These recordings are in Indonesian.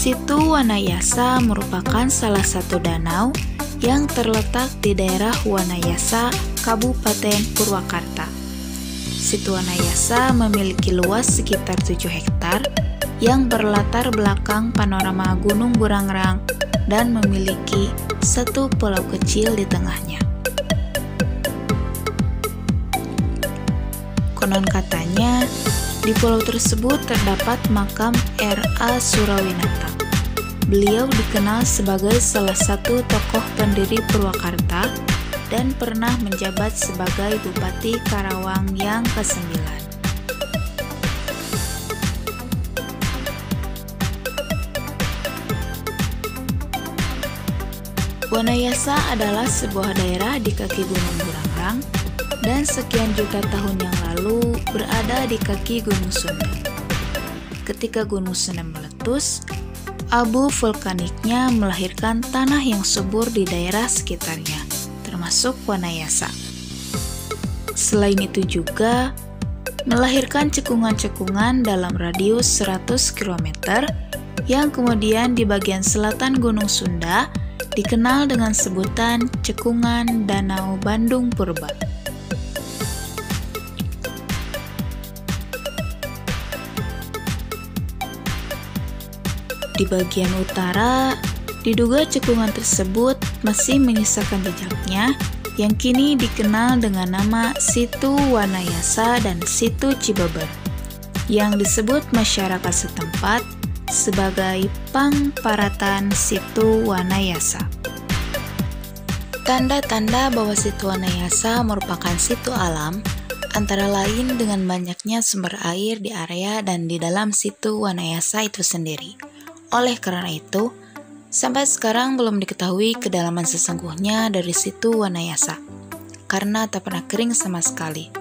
Situ Wanayasa merupakan salah satu danau yang terletak di daerah Wanayasa, Kabupaten Purwakarta. Situ Wanayasa memiliki luas sekitar 7 hektar yang berlatar belakang panorama Gunung Burangrang dan memiliki satu pulau kecil di tengahnya. Konon katanya, di pulau tersebut terdapat makam R.A. Surawinata. Beliau dikenal sebagai salah satu tokoh pendiri Purwakarta dan pernah menjabat sebagai Bupati Karawang yang ke-9. Wanayasa adalah sebuah daerah di kaki Gunung Burangrang dan sekian juta tahun yang lalu berada di kaki Gunung Sunda. Ketika Gunung Sunda meletus, abu vulkaniknya melahirkan tanah yang subur di daerah sekitarnya, termasuk Wanayasa. Selain itu juga melahirkan cekungan-cekungan dalam radius 100 km yang kemudian di bagian selatan Gunung Sunda dikenal dengan sebutan Cekungan Danau Bandung Purba. Di bagian utara, diduga cekungan tersebut masih menyisakan jejaknya yang kini dikenal dengan nama Situ Wanayasa dan Situ Cibeber, yang disebut masyarakat setempat sebagai Pangparatan Situ Wanayasa. Tanda-tanda bahwa Situ Wanayasa merupakan situ alam antara lain dengan banyaknya sumber air di area dan di dalam Situ Wanayasa itu sendiri. Oleh karena itu, sampai sekarang belum diketahui kedalaman sesungguhnya dari Situ Wanayasa, karena tak pernah kering sama sekali.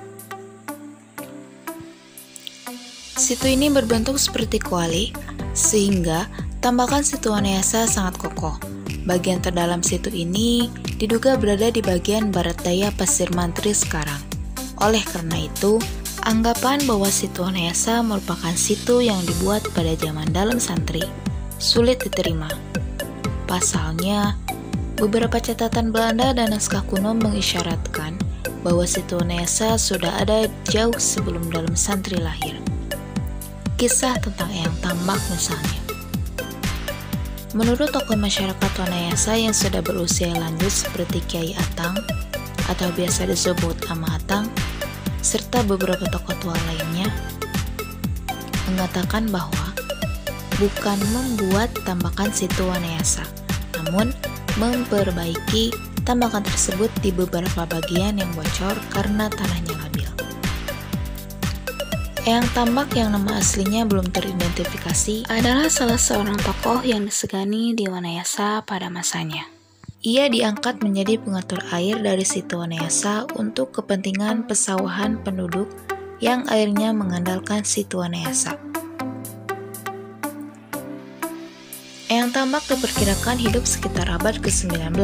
Situ ini berbentuk seperti kuali, sehingga tambakan Situ Wanayasa sangat kokoh. Bagian terdalam situ ini diduga berada di bagian barat daya Pasir Mantri sekarang. Oleh karena itu, anggapan bahwa Situ Wanayasa merupakan situ yang dibuat pada zaman dalam santri sulit diterima. Pasalnya, beberapa catatan Belanda dan naskah kuno mengisyaratkan bahwa Situ Wanayasa sudah ada jauh sebelum dalam santri lahir. Kisah tentang Eyang Tambak misalnya. Menurut tokoh masyarakat Wanayasa yang sudah berusia lanjut seperti Kiai Atang atau biasa disebut Ama Atang, serta beberapa tokoh tua lainnya, mengatakan bahwa bukan membuat tambakan Situ Wanayasa, namun memperbaiki tambakan tersebut di beberapa bagian yang bocor karena tanahnya labil. Eyang Tambak yang nama aslinya belum teridentifikasi adalah salah seorang tokoh yang disegani di Wanayasa pada masanya. Ia diangkat menjadi pengatur air dari Situ Wanayasa untuk kepentingan pesawahan penduduk yang airnya mengandalkan Situ Wanayasa. Eyang Tambak diperkirakan hidup sekitar abad ke-19,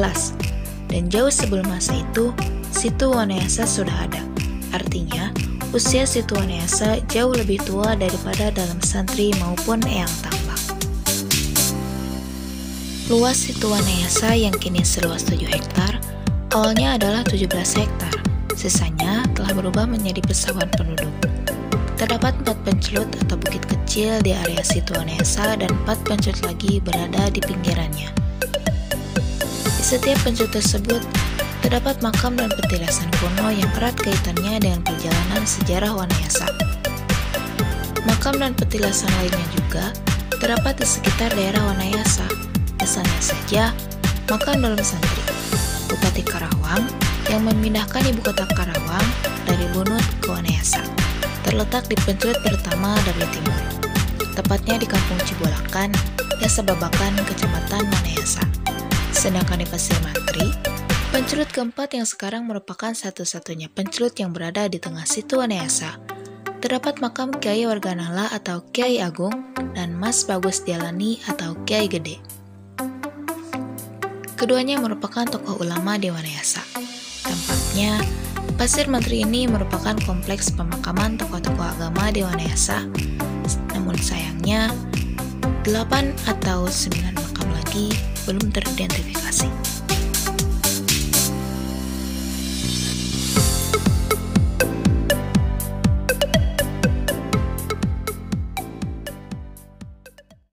dan jauh sebelum masa itu, Situ Wanayasa sudah ada. Artinya, usia Situ Wanayasa jauh lebih tua daripada dalam santri maupun Eyang Tambak. Luas Situ Wanayasa yang kini seluas 7 hektar, awalnya adalah 17 hektar, sisanya telah berubah menjadi pesawahan penduduk. Terdapat 4 pencelut atau bukit kecil di area Situ Wanayasa dan 4 pencelut lagi berada di pinggirannya. Di setiap pencelut tersebut, terdapat makam dan petilasan kuno yang erat kaitannya dengan perjalanan sejarah Wanayasa. Makam dan petilasan lainnya juga terdapat di sekitar daerah Wanayasa, misalnya saja makam dalam santri, Bupati Karawang yang memindahkan ibu kota Karawang dari Bunut ke Wanayasa, terletak di pencelut pertama dari timur, tepatnya di Kampung Cibolakan, Desa Babakan, Kecamatan Wanayasa. Sedangkan di Pasir Mantri, pencelut keempat yang sekarang merupakan satu-satunya pencelut yang berada di tengah Situ Wanayasa, terdapat makam Kiai Warganala atau Kiai Agung dan Mas Bagus Dialani atau Kiai Gede. Keduanya merupakan tokoh ulama di Wanayasa. Tempatnya, Pasir Mantri ini merupakan kompleks pemakaman tokoh-tokoh agama di Wanayasa. Namun sayangnya, 8 atau 9 makam lagi belum teridentifikasi.